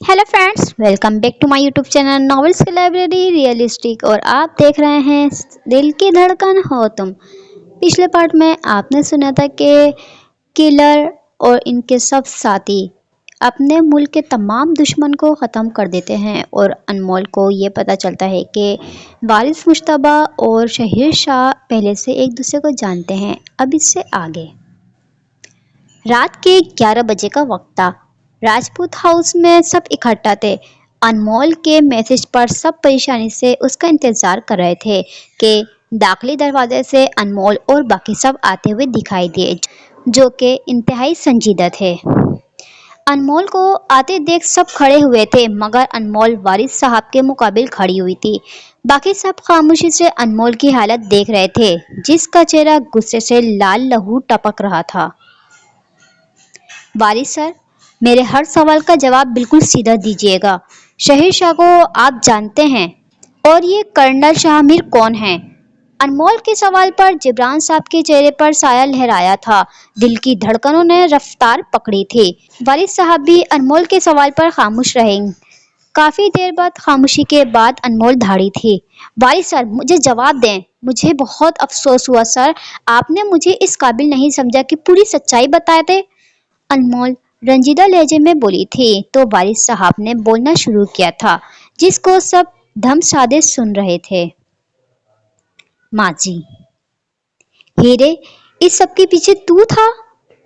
Hello friends, welcome back to my YouTube channel novels की library realistic. और आप देख रहे हैं दिल की धड़कन हो तुम। पिछले पार्ट में आपने सुना था कि किलर और इनके सब साथी अपने मुल्क के तमाम दुश्मन को ख़त्म कर देते हैं और अनमोल को ये पता चलता है कि वारिस मुश्तबा और शहीर शाह पहले से एक दूसरे को जानते हैं। अब इससे आगे रात के 11 बजे का वक्त था। राजपूत हाउस में सब इकट्ठा थे। अनमोल के मैसेज पर सब परेशानी से उसका इंतजार कर रहे थे कि दाखिली दरवाजे से अनमोल और बाकी सब आते हुए दिखाई दिए, जो कि इंतहाई संजीदा थे। अनमोल को आते देख सब खड़े हुए थे, मगर अनमोल वारिस साहब के मुकाबिल खड़ी हुई थी। बाकी सब खामोशी से अनमोल की हालत देख रहे थे, जिसका चेहरा गुस्से से लाल लहू टपक रहा था। वारिस सर, मेरे हर सवाल का जवाब बिल्कुल सीधा दीजिएगा। शहीर शाह को आप जानते हैं, और ये कर्नल शाहमीर कौन है? अनमोल के सवाल पर जिब्रान साहब के चेहरे पर साया लहराया था। दिल की धड़कनों ने रफ्तार पकड़ी थी। वारिस साहब भी अनमोल के सवाल पर खामोश रहे। काफी देर बाद खामोशी के बाद अनमोल धाड़ी थी। वारिस सर, मुझे जवाब दें। मुझे बहुत अफसोस हुआ सर, आपने मुझे इस काबिल नहीं समझा कि पूरी सच्चाई बताए दे। अनमोल रंजीदा लहजे में बोली थी तो वारिस साहब ने बोलना शुरू किया था, जिसको सब धम साधे सुन रहे थे। माँ जी, हीरे, इस सब के पीछे तू था?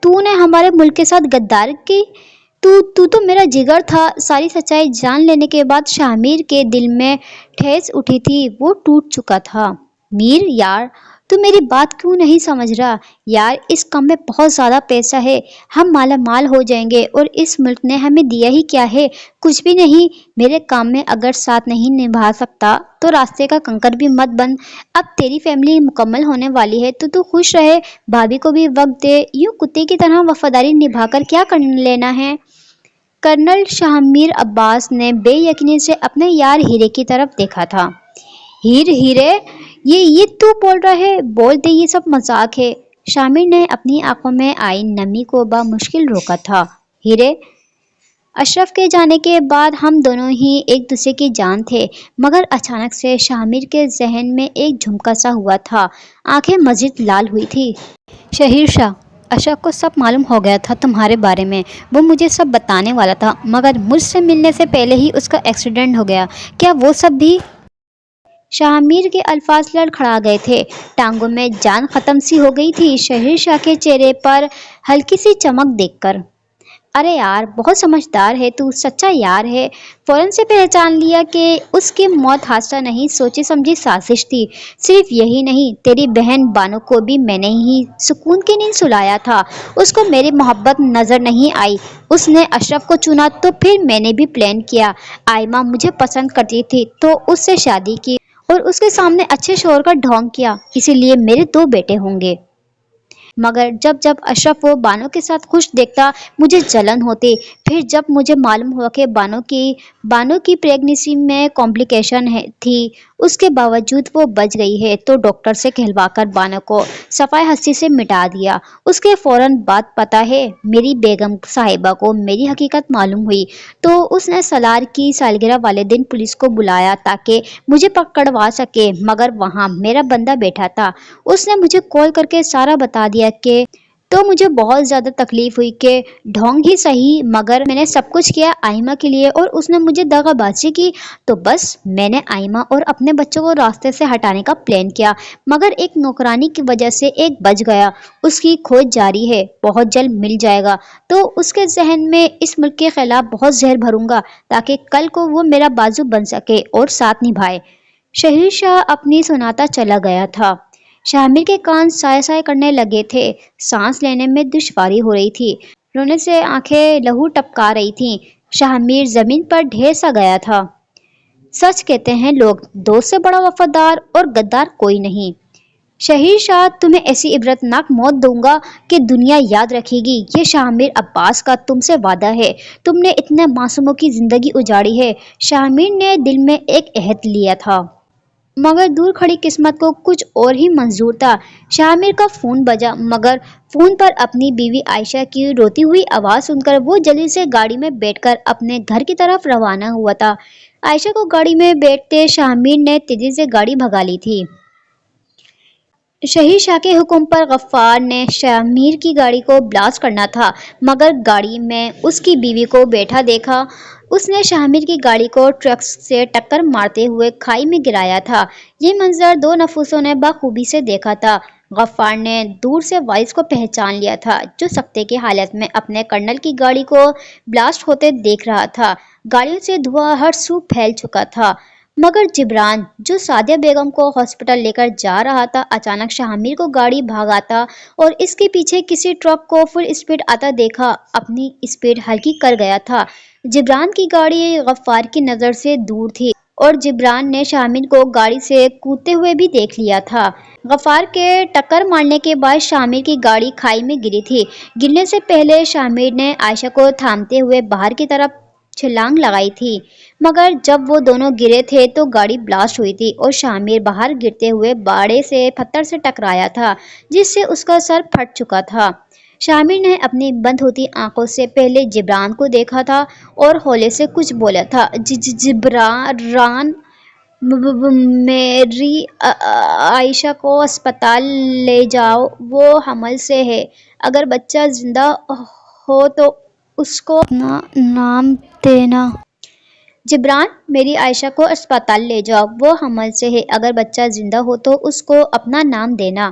तूने हमारे मुल्क के साथ गद्दारी की? तू तो मेरा जिगर था। सारी सच्चाई जान लेने के बाद शामिर के दिल में ठेस उठी थी, वो टूट चुका था। मीर यार, तू मेरी बात क्यों नहीं समझ रहा? यार, इस काम में बहुत ज़्यादा पैसा है, हम माला माल हो जाएंगे, और इस मुल्क ने हमें दिया ही क्या है? कुछ भी नहीं। मेरे काम में अगर साथ नहीं निभा सकता तो रास्ते का कंकर भी मत बन। अब तेरी फैमिली मुकम्मल होने वाली है तो तू खुश रहे, भाभी को भी वक्त दे। यूं कुत्ते की तरह वफादारी निभाकर क्या कर लेना है? कर्नल शाहमीर अब्बास ने बेयकीनी से अपने यार हीरे की तरफ देखा था। हीरे, ये तू बोल रहा है? बोल दे ये सब मजाक है। शामिर ने अपनी आंखों में आई नमी को बामुश्किल रोका था। हीरे, अशरफ के जाने के बाद हम दोनों ही एक दूसरे की जान थे, मगर अचानक से शामिर के जहन में एक झुमका सा हुआ था। आंखें मजीद लाल हुई थी। शहीर शाह, अशरफ को सब मालूम हो गया था तुम्हारे बारे में। वो मुझे सब बताने वाला था, मगर मुझसे मिलने से पहले ही उसका एक्सीडेंट हो गया। क्या वो सब भी? शाहमीर के अल्फाज लड़खड़ा गए थे। टांगों में जान खत्म सी हो गई थी शहीर शाह के चेहरे पर हल्की सी चमक देखकर। अरे यार, बहुत समझदार है तू, सच्चा यार है। फौरन से पहचान लिया कि उसकी मौत हादसा नहीं, सोची समझी साजिश थी। सिर्फ यही नहीं, तेरी बहन बानो को भी मैंने ही सुकून की नींद सुलाया था। उसको मेरी मोहब्बत नजर नहीं आई। उसने अशरफ को चुना तो फिर मैंने भी प्लान किया। आयमा मुझे पसंद करती थी तो उससे शादी की और उसके सामने अच्छे शोहर का ढोंग किया। इसीलिए मेरे 2 बेटे होंगे। मगर जब जब अशरफ को बानो के साथ खुश देखता, मुझे जलन होती। फिर जब मुझे मालूम हुआ कि बानो की प्रेगनेंसी में कॉम्प्लिकेशन थी, उसके बावजूद वो बच गई है, तो डॉक्टर से कहलवाकर बानो को सफाई हस्ती से मिटा दिया। उसके फौरन बाद पता है, मेरी बेगम साहिबा को मेरी हकीकत मालूम हुई, तो उसने सलार की सालगिरह वाले दिन पुलिस को बुलाया ताकि मुझे पकड़वा सके। मगर वहाँ मेरा बंदा बैठा था। उसने मुझे कॉल करके सारा बता दिया कि तो मुझे बहुत ज़्यादा तकलीफ हुई कि ढोंग ही सही, मगर मैंने सब कुछ किया आइमा के लिए, और उसने मुझे दगाबाजी की। तो बस मैंने आइमा और अपने बच्चों को रास्ते से हटाने का प्लान किया, मगर एक नौकरानी की वजह से एक बच गया। उसकी खोज जारी है, बहुत जल्द मिल जाएगा। तो उसके जहन में इस मुल्क के खिलाफ बहुत जहर भरूंगा ताकि कल को वो मेरा बाजू बन सके और साथ निभाए। शहीर शाह अपनी सुनाता चला गया था। शामिर के कान साए साए करने लगे थे। सांस लेने में दुश्वारी हो रही थी। रोने से आंखें लहू टपका रही थीं। शामिर जमीन पर ढेर सा गया था। सच कहते हैं लोग, दोस्त से बड़ा वफादार और गद्दार कोई नहीं। शहीर शाह, तुम्हें ऐसी इबरतनाक मौत दूंगा कि दुनिया याद रखेगी। ये शामिर अब्बास का तुमसे वादा है। तुमने इतने मासूमों की जिंदगी उजाड़ी है। शामिर ने दिल में एक अहद लिया था। مگر دور کھڑی قسمت کو کچھ اور ہی منظور تھا۔ شاہ کا فون بجا، مگر فون پر اپنی بیوی عائشہ کی روتی ہوئی آواز سن کر وہ جلدی سے گاڑی میں بیٹھ کر اپنے گھر کی طرف روانہ ہوا تھا۔ عائشہ کو گاڑی میں بیٹھتے شاہ نے تیزی سے گاڑی بھگا لی تھی۔ شہیر شاہ کے حکم پر غفار نے شاہ کی گاڑی کو بلاسٹ کرنا تھا، مگر گاڑی میں اس کی بیوی کو بیٹھا دیکھا اس نے شاہ کی گاڑی کو ٹرک سے ٹکر مارتے ہوئے کھائی میں گرایا تھا۔ یہ منظر دو نفوسوں نے بخوبی سے دیکھا تھا۔ غفار نے دور سے وارث کو پہچان لیا تھا، جو سکتے کی حالت میں اپنے کرنل کی گاڑی کو بلاسٹ ہوتے دیکھ رہا تھا۔ گاڑیوں سے دھواں ہر سو پھیل چکا تھا، مگر جبران جو سعدیہ بیگم کو ہاسپٹل لے کر جا رہا تھا اچانک شاہ کو گاڑی بھگاتا اور اس کے پیچھے کسی ٹرک کو فل اسپیڈ آتا دیکھا اپنی اسپیڈ ہلکی کر گیا تھا۔ جبران کی گاڑی غفار کی نظر سے دور تھی اور جبران نے شاہ کو گاڑی سے کودتے ہوئے بھی دیکھ لیا تھا۔ غفار کے ٹکر مارنے کے بعد شاہ کی گاڑی کھائی میں گری تھی۔ گرنے سے پہلے شاہ نے عائشہ کو تھامتے ہوئے باہر کی طرف چھلانگ لگائی تھی، مگر جب وہ دونوں گرے تھے تو گاڑی بلاسٹ ہوئی تھی اور شاہ باہر گرتے ہوئے باڑے سے پتھر سے ٹکرایا تھا، جس سے اس کا سر پھٹ چکا تھا۔ شاہ نے اپنی بند ہوتی آنکھوں سے پہلے جبران کو دیکھا تھا اور ہولے سے کچھ بولا تھا۔ جبران، میری عائشہ کو اسپتال لے جاؤ، وہ حمل سے ہے، اگر بچہ زندہ ہو تو اس کو اپنا نام دینا۔ جبران، میری عائشہ کو اسپتال لے جاؤ، وہ حمل سے ہے، اگر بچہ زندہ ہو تو اس کو اپنا نام دینا۔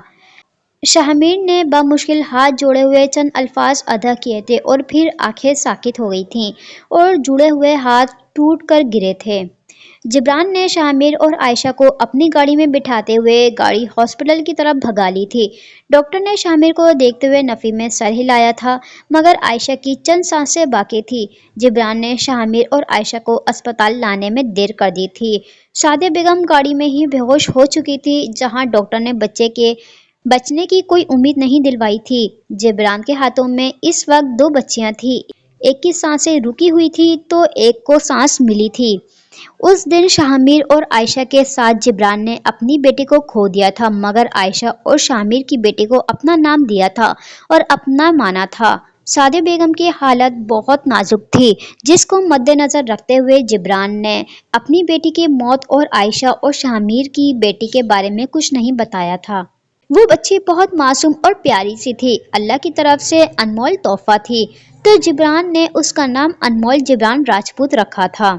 شاہ نے بمشکل ہاتھ جوڑے ہوئے چند الفاظ ادا کیے تھے اور پھر آنکھیں ساکت ہو گئی تھیں اور جڑے ہوئے ہاتھ ٹوٹ کر گرے تھے۔ جبران نے شاہ اور عائشہ کو اپنی گاڑی میں بٹھاتے ہوئے گاڑی ہاسپٹل کی طرف بھگا لی تھی۔ ڈاکٹر نے شاہ کو دیکھتے ہوئے نفی میں سر ہلایا تھا، مگر عائشہ کی چند سانسیں باقی تھی۔ جبران نے شاہ اور عائشہ کو اسپتال لانے میں دیر کر دی تھی۔ سعدیہ بیگم گاڑی میں ہی بے ہوش ہو چکی تھی، جہاں ڈاکٹر نے بچے کے بچنے کی کوئی امید نہیں دلوائی تھی۔ جبران کے ہاتھوں میں اس وقت دو بچیاں تھیں، ایک کی سانسیں رکی ہوئی تھی تو ایک کو سانس ملی تھی۔ اس دن شاہ اور عائشہ کے ساتھ جبران نے اپنی بیٹی کو کھو دیا تھا، مگر عائشہ اور شاہ کی بیٹی کو اپنا نام دیا تھا اور اپنا مانا تھا۔ سعدیہ بیگم کی حالت بہت نازک تھی، جس کو مد نظر رکھتے ہوئے جبران نے اپنی بیٹی کی موت اور عائشہ اور شاہ کی بیٹی کے بارے میں کچھ نہیں بتایا تھا۔ وہ بچی بہت معصوم اور پیاری سی تھی، اللہ کی طرف سے انمول تحفہ تھی، تو جبران نے اس کا نام انمول جبران راجپوت رکھا تھا۔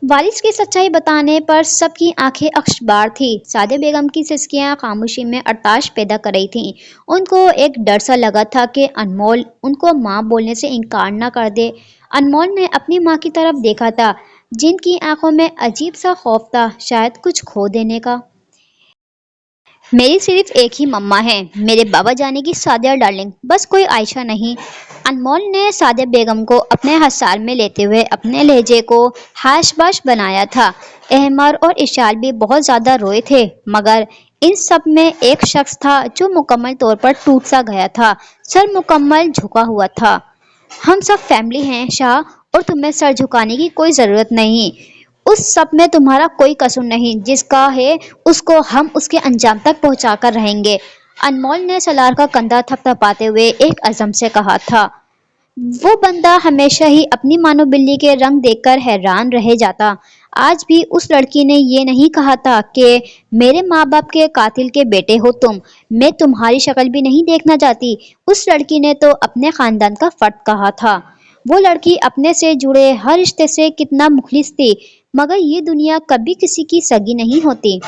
والد کی سچائی بتانے پر سب کی آنکھیں اشکبار تھیں۔ سعدیہ بیگم کی سسکیاں خاموشی میں ارتعاش پیدا کر رہی تھیں۔ ان کو ایک ڈر سا لگا تھا کہ انمول ان کو ماں بولنے سے انکار نہ کر دے۔ انمول نے اپنی ماں کی طرف دیکھا تھا، جن کی آنکھوں میں عجیب سا خوف تھا، شاید کچھ کھو دینے کا۔ میری صرف ایک ہی مما ہے، میرے بابا جانے کی سعدیہ ڈارلنگ، بس کوئی عائشہ نہیں۔ انمول نے سعدیہ بیگم کو اپنے حصار میں لیتے ہوئے اپنے لہجے کو حاش باش بنایا تھا۔ احمر اور اشال بھی بہت زیادہ روئے تھے، مگر ان سب میں ایک شخص تھا جو مکمل طور پر ٹوٹ سا گیا تھا، سر مکمل جھکا ہوا تھا۔ ہم سب فیملی ہیں شاہ، اور تمہیں سر جھکانے کی کوئی ضرورت نہیں۔ اس سب میں تمہارا کوئی قصور نہیں، جس کا ہے اس کو ہم اس کے انجام تک پہنچا کر رہیں گے۔ انمول نے سالار کا کندھا تھپ تھپاتے ہوئے ایک عزم سے کہا تھا۔ وہ بندہ ہمیشہ ہی اپنی مانو بلی کے رنگ دیکھ کر حیران رہ جاتا۔ آج بھی اس لڑکی نے یہ نہیں کہا تھا کہ میرے ماں باپ کے قاتل کے بیٹے ہو تم، میں تمہاری شکل بھی نہیں دیکھنا چاہتی۔ اس لڑکی نے تو اپنے خاندان کا فرد کہا تھا۔ وہ لڑکی اپنے سے جڑے ہر رشتے سے کتنا مخلص تھی، مگر یہ دنیا کبھی کسی کی سگی نہیں ہوتی۔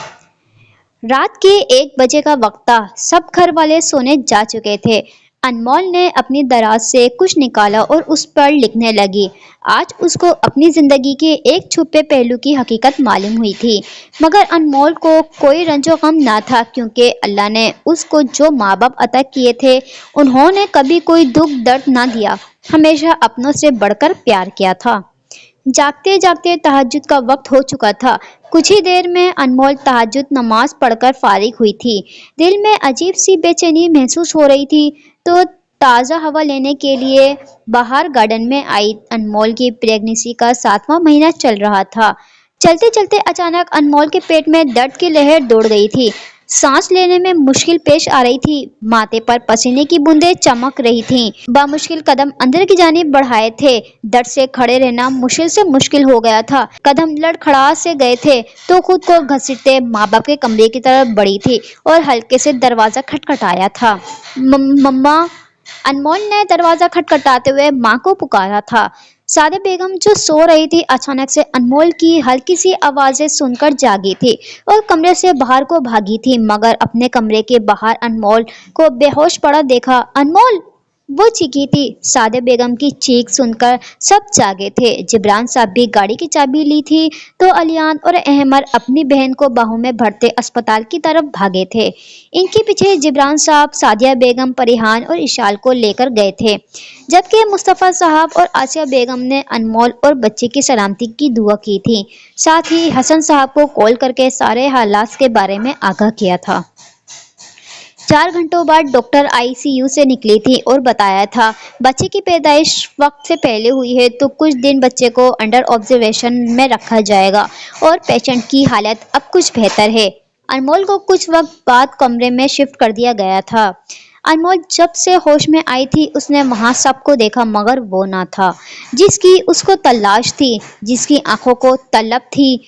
رات کے 1 بجے کا وقت تھا، سب گھر والے سونے جا چکے تھے۔ انمول نے اپنی دراز سے کچھ نکالا اور اس پر لکھنے لگی۔ آج اس کو اپنی زندگی کے ایک چھپے پہلو کی حقیقت معلوم ہوئی تھی، مگر انمول کو کوئی رنج و غم نہ تھا، کیونکہ اللہ نے اس کو جو ماں باپ عطا کیے تھے انہوں نے کبھی کوئی دکھ درد نہ دیا، ہمیشہ اپنوں سے بڑھ کر پیار کیا تھا۔ جاگتے جاگتے تہجد کا وقت ہو چکا تھا۔ کچھ ہی دیر میں انمول تہجد نماز پڑھ کر فارغ ہوئی تھی۔ دل میں عجیب سی بے چینی محسوس ہو رہی تھی، تو تازہ ہوا لینے کے لیے باہر گارڈن میں آئی۔ انمول کی پریگننسی کا 7واں مہینہ چل رہا تھا۔ चलते चलते अचानक अनमोल के पेट में दर्द की लहर दौड़ गई थी। सांस लेने में मुश्किल पेश आ रही थी। माथे पर पसीने की बूंदें चमक रही थीं। बामुश्किल कदम अंदर की जानिब बढ़ाए थे। दर्द से खड़े रहना मुश्किल से मुश्किल हो गया था। कदम लड़खड़ा से गए थे तो खुद को घसीटते माँ बाप के कमरे की तरफ बढ़ी थी और हल्के से दरवाजा खटखटाया था। मम्मा। अनमोल ने दरवाजा खटखटाते हुए माँ को पुकारा था। सादे बेगम जो सो रही थी अचानक से अनमोल की हल्की सी आवाजें सुनकर जागी थी और कमरे से बाहर को भागी थी, मगर अपने कमरे के बाहर अनमोल को बेहोश पड़ा देखा। अनमोल, वो चीखी थी। सादे बेगम की चीख सुनकर सब जागे थे। जिब्रान साहब भी गाड़ी की चाबी ली थी तो अलियान और अहमद अपनी बहन को बाहों में भरते अस्पताल की तरफ भागे थे। इनके पीछे जिब्रान साहब सादिया बेगम, परिहान और इशाल को लेकर गए थे, जबकि मुस्तफ़ा साहब और आसिया बेगम ने अनमोल और बच्चे की सलामती की दुआ की थी। साथ ही हसन साहब को कॉल करके सारे हालात के बारे में आगाह किया था। 4 घंटों बाद डॉक्टर आईसीयू से निकली थी और बताया था बच्चे की पैदाइश वक्त से पहले हुई है तो कुछ दिन बच्चे को अंडर ऑब्जर्वेशन में रखा जाएगा और पेशेंट की हालत अब कुछ बेहतर है। अनमोल को कुछ वक्त बाद कमरे में शिफ्ट कर दिया गया था। अनमोल जब से होश में आई थी उसने वहां सबको देखा, मगर वो ना था जिसकी उसको तलाश थी, जिसकी आंखों को तलब थी।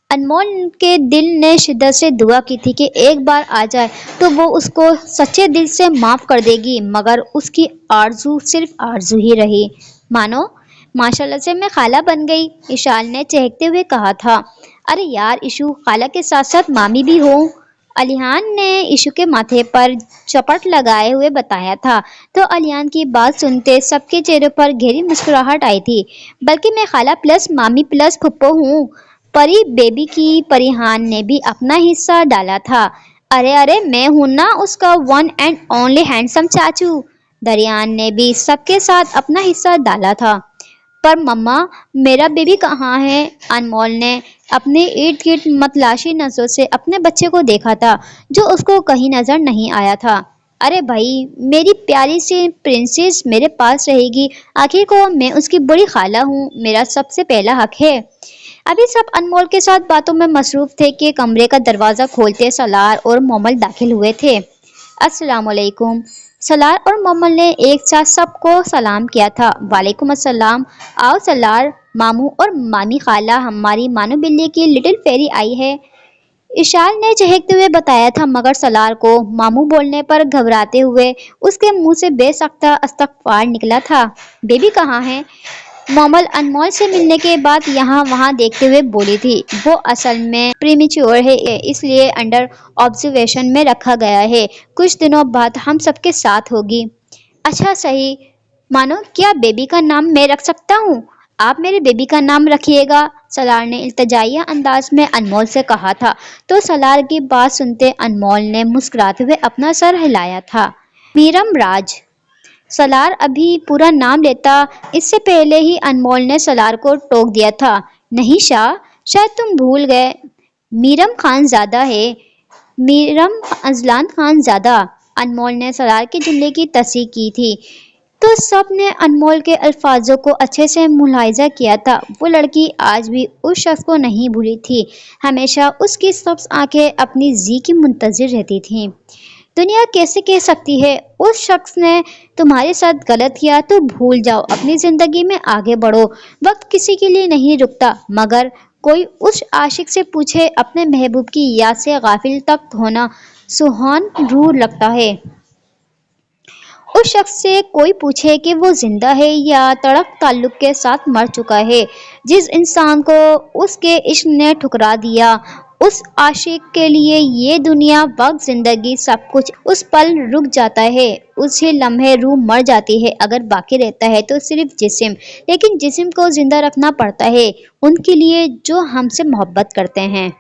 अनमोल के दिल ने शिद्दत से दुआ की थी कि एक बार आ जाए तो वो उसको सच्चे दिल से माफ़ कर देगी, मगर उसकी आरजू सिर्फ आरजू ही रही। मानो माशाल्लाह से मैं खाला बन गई, इशाल ने चहकते हुए कहा था। अरे यार इशू, खाला के साथ साथ मामी भी हो, अलियान ने इशू के माथे पर चपट लगाए हुए बताया था। तो अलियान की बात सुनते सबके चेहरों पर गहरी मुस्कुराहट आई थी। बल्कि मैं खाला प्लस मामी प्लस फुप्पो हूँ। परी बेबी की परिहान ने भी अपना हिस्सा डाला था। अरे अरे, मैं हूं ना उसका वन एंड ओनली हैंडसम चाचू। दरियान ने भी सबके साथ अपना हिस्सा डाला था। पर मम्मा, मेरा बेबी कहाँ है? अनमोल ने अपने इर्द गिर्द मतलाशी नजरों से अपने बच्चे को देखा था जो उसको कहीं नजर नहीं आया था। अरे भाई, मेरी प्यारी सी प्रिंसेस मेरे पास रहेगी। आखिर को मैं उसकी बड़ी खाला हूँ, मेरा सबसे पहला हक है। अभी सब अनमोल के साथ बातों में मसरूफ थे कि कमरे का दरवाजा खोलते सलार और मोमल दाखिल हुए थे। अस्सलाम वालेकुम। सलार और मोमल ने एक साथ सबको सलाम किया था। वालेकुम अस्सलाम। आओ सलार, मामू और मामी खाला, हमारी मानो बिल्ली की लिटिल फेरी आई है, इशाल ने चहकते हुए बताया था, मगर सलार को मामू बोलने पर घबराते हुए उसके मुंह से बेसख्ता इस्तग़फ़ार निकला था। बेबी कहाँ है? मोमल अनमोल से मिलने के बाद यहाँ वहाँ देखते हुए बोली थी। वो असल में प्रीमेच्योर है, इसलिए अंडर ऑब्जर्वेशन में रखा गया है। कुछ दिनों बाद हम सबके साथ होगी। अच्छा सही, मानो क्या बेबी का नाम मैं रख सकता हूँ? आप मेरे बेबी का नाम रखिएगा, सलार ने इल्तिजाइया अंदाज में अनमोल से कहा था। तो सलार की बात सुनते अनमोल ने मुस्कुराते हुए अपना सर हिलाया था। मीरम राज। सलार अभी पूरा नाम लेता, इससे पहले ही अनमोल ने सलार को टोक दिया था। नहीं शाह, शायद तुम भूल गए, मीरम खानजादा है, मीरम अजलान खानजादा। अनमोल ने सलार के जुमले की तस्दीक की थी। तो सब ने अनमोल के अल्फाजों को अच्छे से मुलाहिजा किया था। वो लड़की आज भी उस शख्स को नहीं भूली थी। हमेशा उसकी सब्ज़ आंखें अपनी जी की मुंतज़िर रहती थीं। दुनिया कैसे कह सकती है उस शख्स ने तुम्हारे साथ गलत किया तो भूल जाओ, अपनी ज़िंदगी में आगे बढ़ो। वक्त किसी के लिए नहीं रुकता, मगर कोई उस आशिक से पूछे अपने महबूब की याद से गाफिल तक होना सुहान रूह लगता है। उस शख्स से कोई पूछे कि वो जिंदा है या तड़क ताल्लुक के साथ मर चुका है। जिस इंसान को उसके इश्क ने ठुकरा दिया, उस आशिक के लिए ये दुनिया, वक्त, जिंदगी, सब कुछ उस पल रुक जाता है। उसी लम्हे रूह मर जाती है। अगर बाकी रहता है तो सिर्फ जिस्म, लेकिन जिस्म को जिंदा रखना पड़ता है उनके लिए जो हमसे मोहब्बत करते हैं।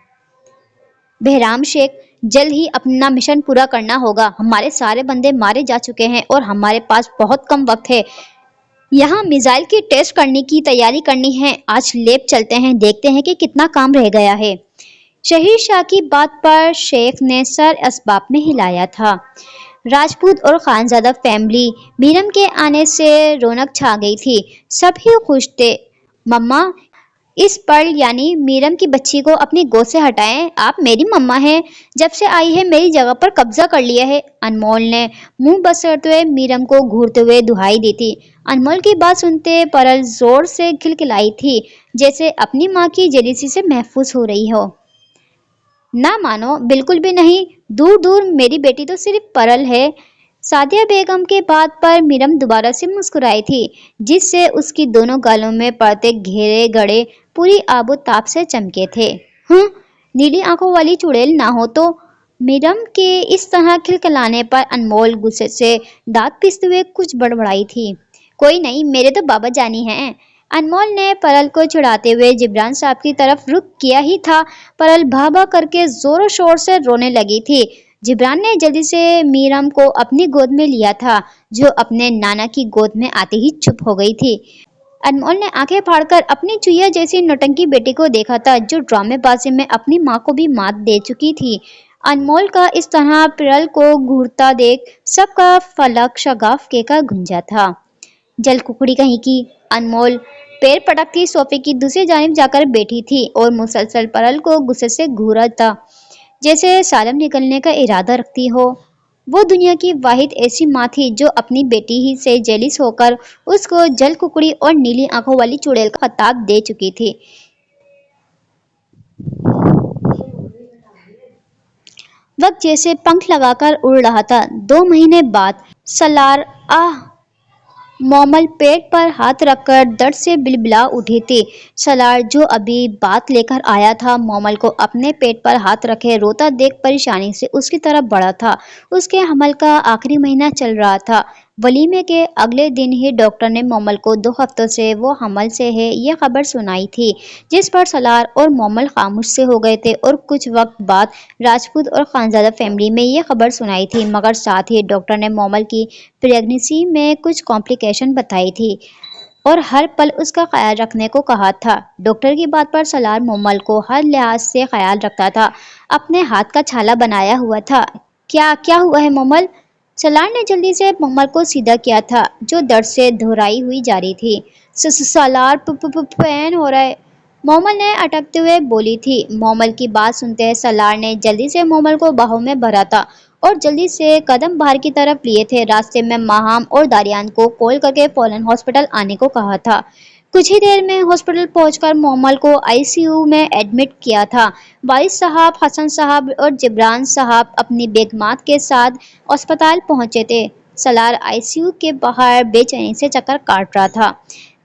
बहराम शेख, जल्द ही अपना मिशन पूरा करना होगा। हमारे सारे बंदे मारे जा चुके हैं और हमारे पास बहुत कम वक्त है। यहाँ मिसाइल की टेस्ट करने की तैयारी करनी है। आज लैब चलते हैं, देखते हैं कि कितना काम रह गया है। शहीर शाह की बात पर शेख ने सर असबाब में हिलाया था। राजपूत और खानजादा फैमिली मीरम के आने से रौनक छा गई थी। सभी खुश थे। मम्मा, اس پر یعنی میرم کی بچی کو اپنی گود سے ہٹائیں، آپ میری مما ہیں، جب سے آئی ہے میری جگہ پر قبضہ کر لیا ہے، انمول نے منہ بس کرتے ہوئے میرم کو گھورتے ہوئے دہائی دی تھی۔ انمول کی بات سنتے پرل زور سے کھلکھلائی تھی، جیسے اپنی ماں کی جیلیسی سے محفوظ ہو رہی ہو۔ نہ مانو، بالکل بھی نہیں، دور دور، میری بیٹی تو صرف پرل ہے۔ سعدیہ بیگم کے بات پر میرم دوبارہ سے مسکرائی تھی، جس سے اس کی دونوں گالوں میں پڑتے گھیرے گڑے پوری آب و تاب سے چمکے تھے۔ ہوں، نیلی آنکھوں والی چڑیل نہ ہو تو؟ میرم کے اس طرح کھلکھلانے پر انمول غصے سے دانت پیستے ہوئے کچھ بڑبڑائی تھی۔ کوئی نہیں، میرے تو بابا جانی ہیں۔ انمول نے پرل کو چھڑاتے ہوئے جبران صاحب کی طرف رخ کیا ہی تھا، پرل بھا بھا کر کے زور و شور سے رونے لگی تھی۔ جبران نے جلدی سے میرم کو اپنی گود میں لیا تھا، جو اپنے نانا کی گود میں آتے ہی چپ ہو گئی تھی۔ انمول نے آنکھیں پھاڑ کر اپنی چوہیا جیسی نوٹنکی بیٹی کو دیکھا تھا، جو ڈرامے بازی میں اپنی ماں کو بھی مات دے چکی تھی۔ انمول کا اس طرح پرل کو گھورتا دیکھ سب کا فلک شگاف کے کر گونجا تھا۔ جل ککڑی کہیں کی! انمول پیر پٹکتی صوفے کی دوسری جانب جا کر بیٹھی تھی اور مسلسل پرل کو غصے سے گھورا تھا، جیسے سالم نکلنے کا ارادہ رکھتی ہو۔ وہ دنیا کی واحد ایسی ماں تھی جو اپنی بیٹی ہی سے جیلس ہو کر اس کو جل ککڑی اور نیلی آنکھوں والی چڑیل کا خطاب دے چکی تھی۔ وقت جیسے پنکھ لگا کر اڑ رہا تھا۔ 2 مہینے بعد سالار مومل پیٹ پر ہاتھ رکھ کر درد سے بلبلا اٹھی تھی۔ سالار جو ابھی بات لے کر آیا تھا، مومل کو اپنے پیٹ پر ہاتھ رکھے روتا دیکھ پریشانی سے اس کی طرف بڑھا تھا۔ اس کے حمل کا آخری مہینہ چل رہا تھا۔ ولیمے کے اگلے دن ہی ڈاکٹر نے مومل کو 2 ہفتوں سے وہ حمل سے ہے یہ خبر سنائی تھی، جس پر سالار اور مومل خاموش سے ہو گئے تھے، اور کچھ وقت بعد راجپوت اور خانزادہ فیملی میں یہ خبر سنائی تھی، مگر ساتھ ہی ڈاکٹر نے مومل کی پریگنینسی میں کچھ کمپلیکیشن بتائی تھی اور ہر پل اس کا خیال رکھنے کو کہا تھا۔ ڈاکٹر کی بات پر سالار مومل کو ہر لحاظ سے خیال رکھتا تھا، اپنے ہاتھ کا چھالا بنایا ہوا تھا۔ کیا ہوا ہے مومل؟ سالار نے جلدی سے مومل کو سیدھا کیا تھا، جو درد سے دہرائی ہوئی جا رہی تھی۔ سالار پین ہو رہا ہے، مومل نے اٹکتے ہوئے بولی تھی۔ مومل کی بات سنتے سالار نے جلدی سے مومل کو باہوں میں بھرا تھا اور جلدی سے قدم باہر کی طرف لیے تھے۔ راستے میں ماہام اور داریان کو کال کر کے فوراً ہاسپٹل آنے کو کہا تھا۔ کچھ ہی دیر میں ہاسپٹل پہنچ کر مومل کو ICU میں ایڈمٹ کیا تھا۔ والد صاحب، حسن صاحب اور جبران صاحب اپنی بیگمات کے ساتھ اسپتال پہنچے تھے۔ سالار ICU کے باہر بے چینی سے چکر کاٹ رہا تھا۔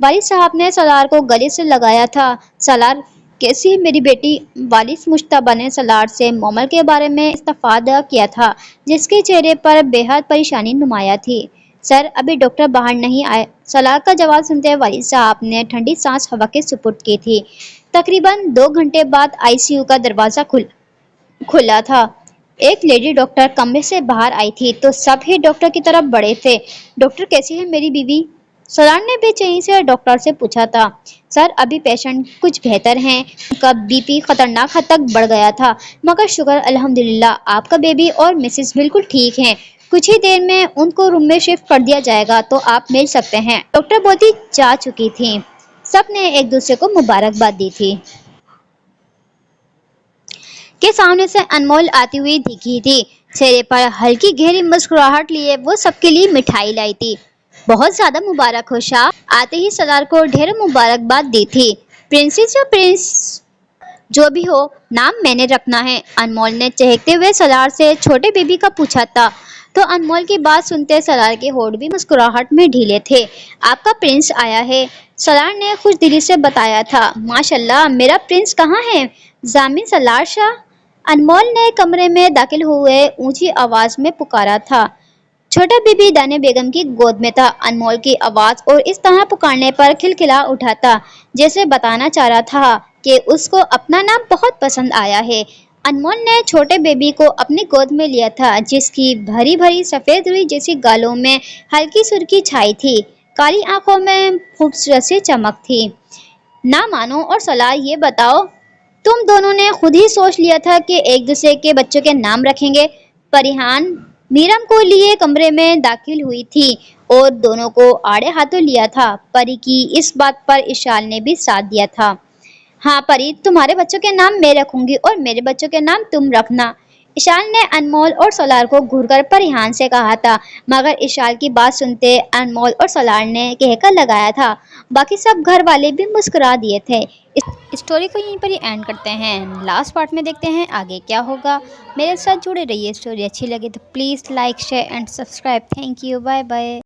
والد صاحب نے سالار کو گلے سے لگایا تھا۔ سالار، کیسی ہے میری بیٹی؟ والد مشتبہ نے سالار سے مومل کے بارے میں استفادہ کیا تھا، جس کے چہرے پر بے حد پریشانی نمایاں تھی۔ سر، ابھی ڈاکٹر باہر نہیں آئے، سالار کا جواب سنتے والد صاحب نے ٹھنڈی سانس ہوا کے سپرد کی تھی۔ تقریباً 2 گھنٹے بعد ICU کا دروازہ کھلا تھا۔ ایک لیڈی ڈاکٹر کمرے سے باہر آئی تھی تو سب ہی ڈاکٹر کی طرف بڑھے تھے۔ ڈاکٹر، کیسی ہے میری بیوی؟ سالار نے بے چینی سے ڈاکٹر سے پوچھا تھا۔ سر، ابھی پیشنٹ کچھ بہتر ہیں، ان کا BP خطرناک حد تک بڑھ گیا تھا، مگر شکر الحمدللہ آپ کا بیبی اور مسز بالکل ٹھیک ہیں، کچھ ہی دیر میں ان کو روم میں شفٹ کر دیا جائے گا تو آپ مل سکتے ہیں۔ ڈاکٹر بولتی جا چکی تھیں۔ سب نے ایک دوسرے کو مبارکباد دی تھی کہ سامنے سے انمول آتی ہوئی دکھی تھی۔ چہرے پر ہلکی گہری مسکراہٹ لیے وہ سب کے لیے مٹھائی لائی تھی۔ بہت زیادہ مبارک ہو شاہ، آتے ہی سالار کو ڈھیر مبارکباد دی تھی۔ پرنسس یا پرنس، جو بھی ہو، نام میں نے رکھنا ہے، انمول نے چہکتے ہوئے سالار سے چھوٹے بیبی کا پوچھا تھا۔ تو انمول کی بات سنتے سالار کے ہونٹ بھی مسکراہٹ میں ڈھیلے تھے۔ آپ کا پرنس آیا ہے، سالار نے خوش دلی سے بتایا تھا۔ ماشاءاللہ، میرا پرنس کہاں ہے؟ ضامن سالار شاہ، انمول نے کمرے میں داخل ہوئے اونچی آواز میں پکارا تھا۔ چھوٹا بیبی دانے بیگم کی گود میں تھا۔ انمول کی آواز اور اس طرح پکارنے پر کھلکھلا اٹھا تھا، جیسے بتانا چاہ رہا تھا کہ اس کو اپنا نام بہت پسند آیا ہے۔ انمول نے چھوٹے بیبی کو اپنی گود میں لیا تھا، جس کی بھری بھری سفید روئی جیسی گالوں میں ہلکی سرخی چھائی تھی، کالی آنکھوں میں خوبصورت سی چمک تھی۔ نہ مانو، اور سالار یہ بتاؤ، تم دونوں نے خود ہی سوچ لیا تھا کہ ایک دوسرے کے بچوں کے نام رکھیں گے؟ پریحان میرم کو لیے کمرے میں داخل ہوئی تھی اور دونوں کو آڑے ہاتھوں لیا تھا۔ پری کی اس بات پر اشال نے بھی ساتھ دیا تھا۔ हाँ परी, तुम्हारे बच्चों के नाम मैं रखूंगी और मेरे बच्चों के नाम तुम रखना। इशाल ने अनमोल और सोलार को घूरकर परिहान से कहा था, मगर इशाल की बात सुनते अनमोल और सोलार ने कहकर लगाया था। बाकी सब घर वाले भी मुस्कुरा दिए थे। इस स्टोरी को यहीं पर ही एंड करते हैं। लास्ट पार्ट में देखते हैं आगे क्या होगा। मेरे साथ जुड़े रहिए। स्टोरी अच्छी लगे तो please like share and subscribe. Thank you, bye bye.